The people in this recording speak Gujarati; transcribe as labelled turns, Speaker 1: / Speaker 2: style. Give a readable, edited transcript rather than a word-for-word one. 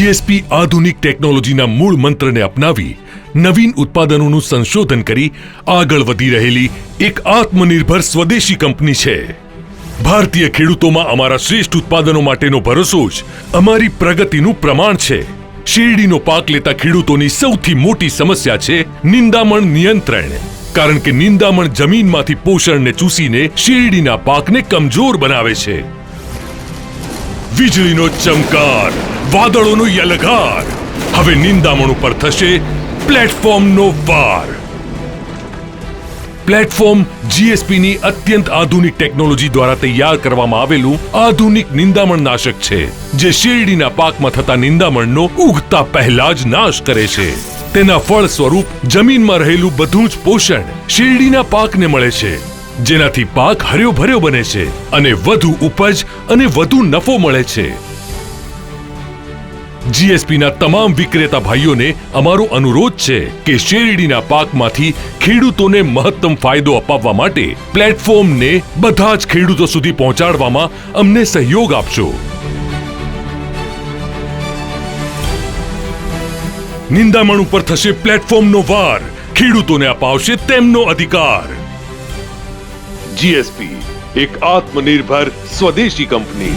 Speaker 1: જીએસપી આધુનિક ટેકનોલોજીના મૂળ મંત્રને અપનાવી નવીન ઉત્પાદનોનું સંશોધન કરી આગળ વધી રહેલી એક આત્મનિર્ભર સ્વદેશી કંપની છે। ભારતીય ખેડૂતોમાં અમારા શ્રેષ્ઠ ઉત્પાદનો માટેનો ભરોસો જ અમારી પ્રગતિનું પ્રમાણ છે। શેરડીનો પાક લેતા ખેડૂતોની સૌથી મોટી સમસ્યા છે નિંદામણ નિયંત્રણ, કારણ કે નિંદામણ જમીનમાંથી પોષણને ચૂસીને શેરડીના પાકને કમજોર બનાવે છે। વીજળીનો ચમકાર, વાદળોનો યલઘાર, હવે નિંદામણ ઉપર થશે પ્લેટફોર્મનો વાર। પ્લેટફોર્મ જીએસપીની અત્યંત આધુનિક ટેકનોલોજી દ્વારા તૈયાર કરવામાં આવેલું આધુનિક નિંદામણ નાશક છે, જે શેરડીના પાકમાં થતા નિંદામણનો ઉગતા પહેલા જ નાશ કરે છે। તેના ફળ સ્વરૂપ જમીનમાં રહેલું બધું જ પોષણ શેરડીના પાકને મળે છે, જેનાથી પાક હર્યો ભર્યો બને છે અને વધુ ઉપજ અને વધુ નફો મળે છે। જીએસપીના તમામ વિક્રેતા ભાઈઓને અમારો અનુરોધ છે કે શેરડીના પાકમાંથી ખેડૂતોને મહત્તમ ફાયદો અપાવવા માટે પ્લેટફોર્મને બધા જ ખેડૂતો સુધી પહોંચાડવામાં અમને સહયોગ આપશો। નિંદામણ ઉપર થશે પ્લેટફોર્મનો વાર, ખેડૂતોને અપાવશે તેમનો અધિકાર। જીએસપી, એક આત્મનિર્ભર સ્વદેશી કંપની।